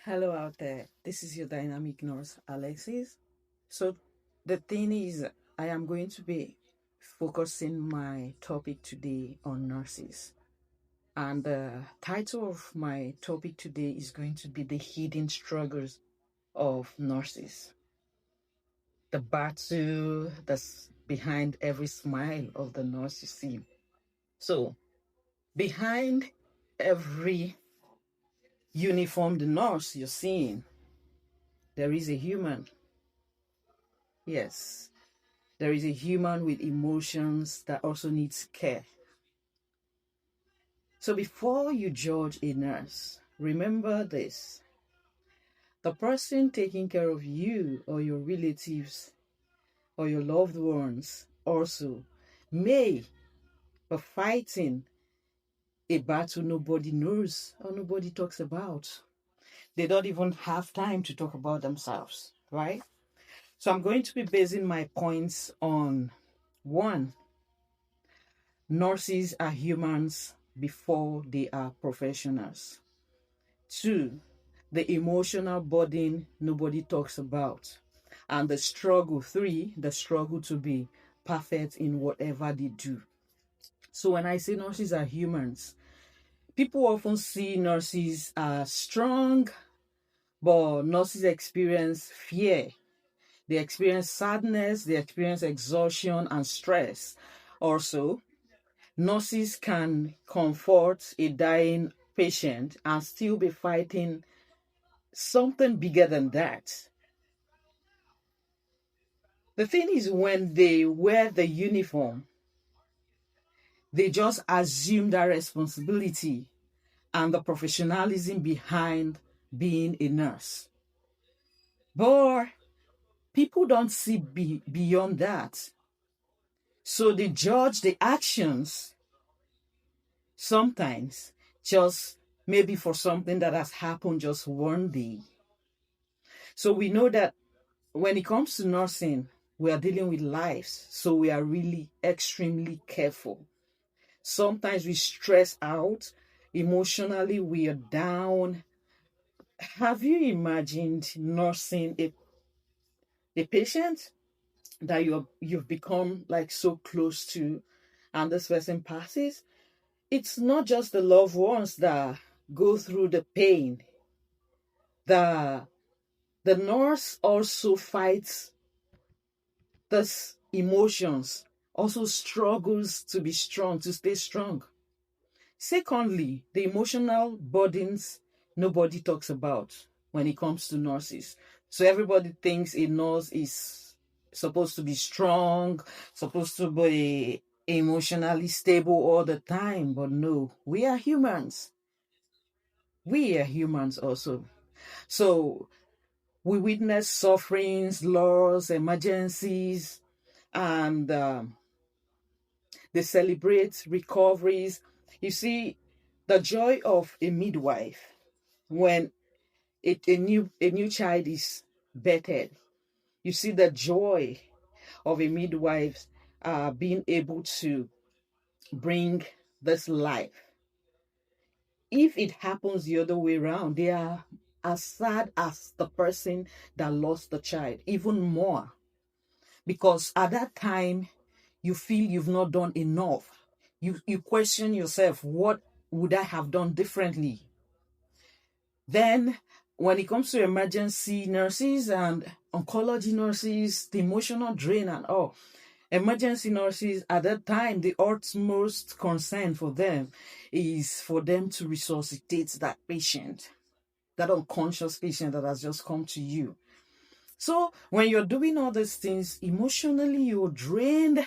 Hello out there. This is your dynamic nurse, Alexis. So, the thing is, I am going to be focusing my topic today on nurses. And the title of my topic today is going to be the hidden struggles of nurses. The battle that's behind every smile of the nurse you see. So, behind every uniformed nurse you're seeing, there is a human. Yes, there is a human with emotions that also needs care. So before you judge a nurse, remember this. The person taking care of you or your relatives or your loved ones also may be fighting a battle nobody knows or nobody talks about. They don't even have time to talk about themselves, right? So I'm going to be basing my points on one, nurses are humans before they are professionals. Two, the emotional burden nobody talks about. And the struggle, three, the struggle to be perfect in whatever they do. So when I say nurses are humans, people often see nurses as strong, but nurses experience fear. They experience sadness, they experience exhaustion and stress. Also, nurses can comfort a dying patient and still be fighting something bigger than that. The thing is, when they wear the uniform, they just assume that responsibility and the professionalism behind being a nurse. But people don't see beyond that. So they judge the actions sometimes just maybe for something that has happened just one day. So we know that when it comes to nursing, we are dealing with lives. So we are really extremely careful. Sometimes we stress out, emotionally, we are down. Have you imagined nursing a patient that you've become like so close to, and this person passes? It's not just the loved ones that go through the pain. The the nurse also fights these emotions, also struggles to be strong, to stay strong. Secondly, the emotional burdens nobody talks about when it comes to nurses. So everybody thinks a nurse is supposed to be strong, supposed to be emotionally stable all the time, but no, we are humans. We are humans also. So we witness sufferings, loss, emergencies, and they celebrate recoveries. You see, the joy of a midwife when a new child is birthed. You see the joy of a midwife being able to bring this life. If it happens the other way around, they are as sad as the person that lost the child, even more, because at that time you feel you've not done enough. You question yourself, what would I have done differently? Then when it comes to emergency nurses and oncology nurses, the emotional drain and all, emergency nurses at that time, the utmost concern for them is for them to resuscitate that patient, that unconscious patient that has just come to you. So when you're doing all these things, emotionally you're drained,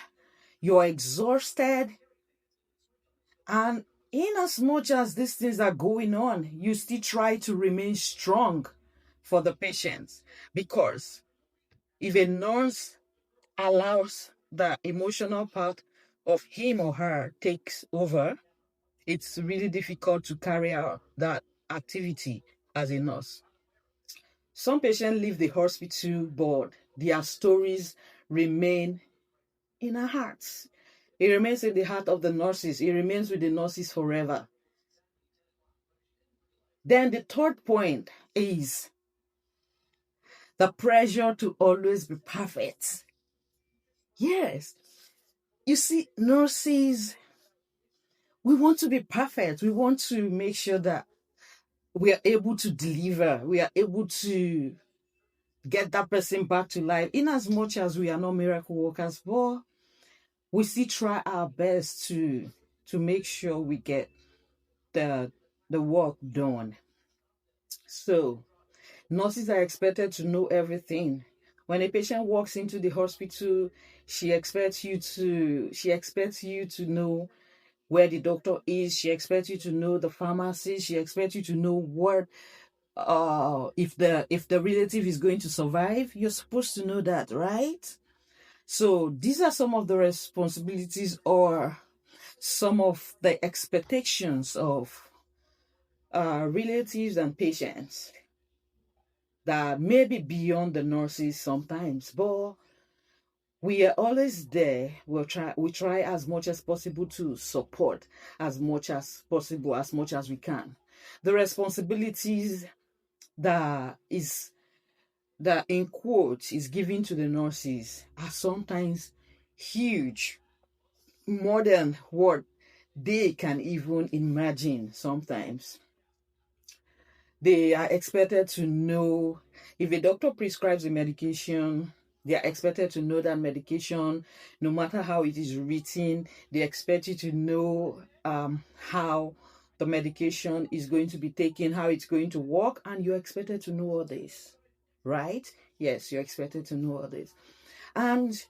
you're exhausted, and in as much as these things are going on, you still try to remain strong for the patients. Because if a nurse allows the emotional part of him or her takes over, it's really difficult to carry out that activity as a nurse. Some patients leave the hospital, but their stories remain in our hearts. It remains in the heart of the nurses. It remains with the nurses forever. Then the third point is the pressure to always be perfect. Yes. You see, nurses, we want to be perfect. We want to make sure that we are able to deliver. We are able to get that person back to life. In as much as we are not miracle workers, but we still try our best to make sure we get the work done. So nurses are expected to know everything. When a patient walks into the hospital, she expects you to know where the doctor is. She expects you to know the pharmacy. She expects you to know what if the relative is going to survive. You're supposed to know that, right? So these are some of the responsibilities or some of the expectations of relatives and patients that may be beyond the nurses sometimes, but we are always there. We try as much as possible to support as much as possible, as much as we can. The responsibilities that is that in quotes is given to the nurses are sometimes huge, more than what they can even imagine. Sometimes they are expected to know if a doctor prescribes a medication. They are expected to know that medication, no matter how it is written. They expect you to know how the medication is going to be taken, how it's going to work, and you're expected to know all this, right? Yes, you're expected to know all this. And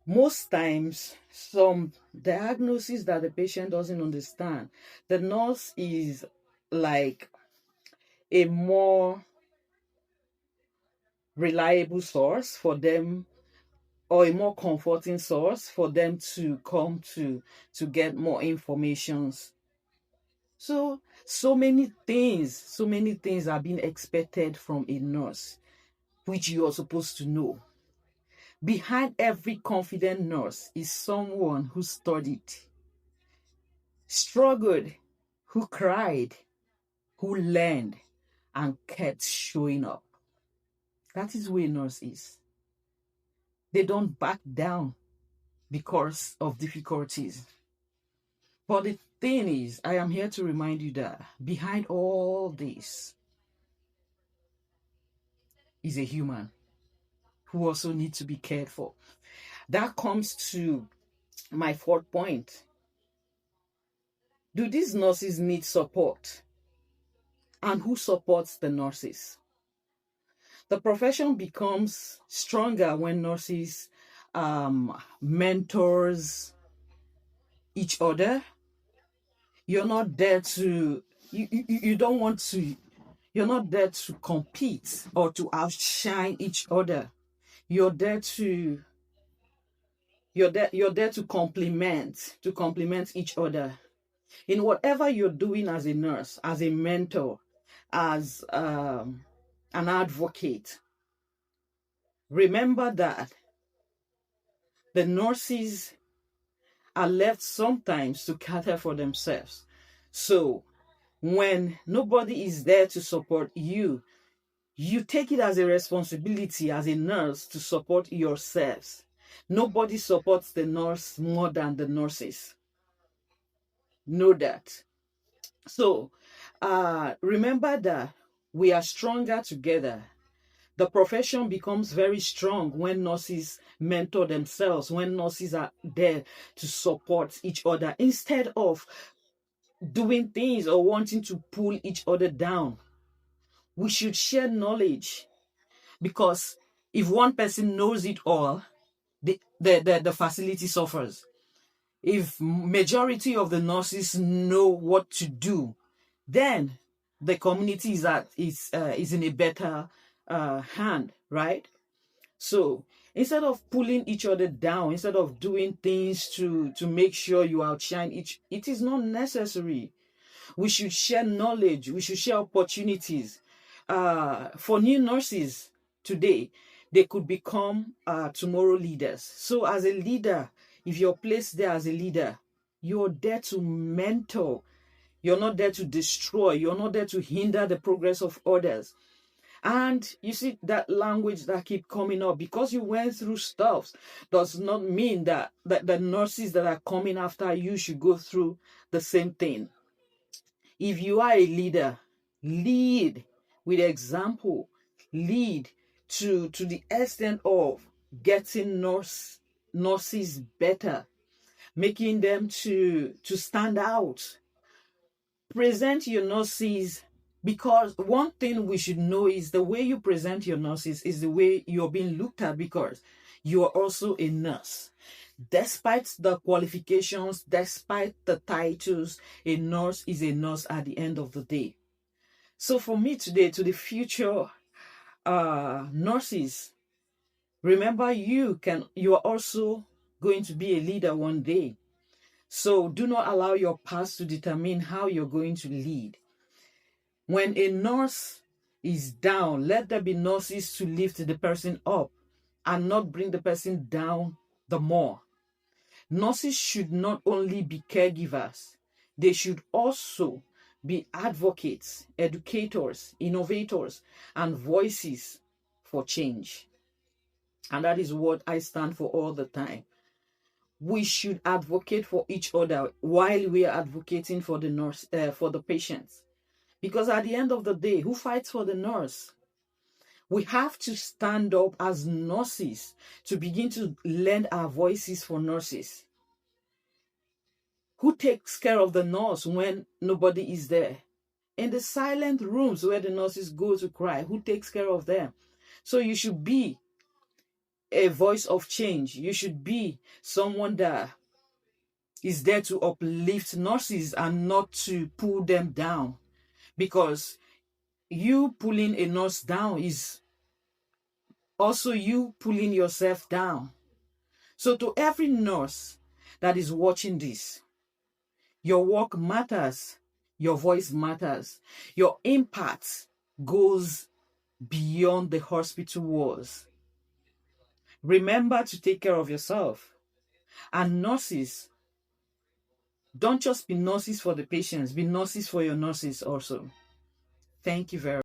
most times, some diagnoses that the patient doesn't understand, the nurse is like a more reliable source for them, or a more comforting source for them to come to get more informations. So many things are being expected from a nurse, which you are supposed to know. Behind every confident nurse is someone who studied, struggled, who cried, who learned, and kept showing up. That is who a nurse is. They don't back down because of difficulties. But the thing is, I am here to remind you that behind all this is a human who also needs to be cared for. That comes to my fourth point. Do these nurses need support? And who supports the nurses? The profession becomes stronger when nurses mentors each other. You're not there to you don't want to you're not there to compete or to outshine each other. You're there to you're there to complement each other in whatever you're doing as a nurse, as a mentor, as an advocate. Remember that the nurses are left sometimes to cater for themselves. So when nobody is there to support you, you take it as a responsibility as a nurse to support yourselves. Nobody supports the nurse more than the nurses. Know that. So remember that we are stronger together. The profession becomes very strong when nurses mentor themselves, when nurses are there to support each other instead of doing things or wanting to pull each other down. We should share knowledge, because if one person knows it all, the facility suffers. If majority of the nurses know what to do, then the community is in a better hand, right? So instead of pulling each other down, instead of doing things to make sure you outshine each, it is not necessary. We should share knowledge. We should share opportunities. For new nurses today, they could become tomorrow leaders. So as a leader, if you're placed there as a leader, you're there to mentor You're not there to destroy. You're not there to hinder the progress of others. And you see that language that keep coming up, because you went through stuff does not mean that the nurses that are coming after you should go through the same thing. If you are a leader, lead with example, lead to the extent of getting nurses better, making them to stand out. Present your nurses, because one thing we should know is the way you present your nurses is the way you're being looked at, because you are also a nurse. Despite the qualifications, despite the titles, a nurse is a nurse at the end of the day. So for me today, to the future nurses, remember you are also going to be a leader one day. So do not allow your past to determine how you're going to lead. When a nurse is down, let there be nurses to lift the person up and not bring the person down the more. Nurses should not only be caregivers, they should also be advocates, educators, innovators, and voices for change. And that is what I stand for all the time. We should advocate for each other while we are advocating for the patients. Because at the end of the day, who fights for the nurse? We have to stand up as nurses to begin to lend our voices for nurses. Who takes care of the nurse when nobody is there? In the silent rooms where the nurses go to cry, who takes care of them? So you should be a voice of change. You should be someone that is there to uplift nurses and not to pull them down. Because you pulling a nurse down is also you pulling yourself down. So to every nurse that is watching this, your work matters. Your voice matters. Your impact goes beyond the hospital walls. Remember to take care of yourself. And nurses, don't just be nurses for the patients, be nurses for your nurses also. Thank you very much.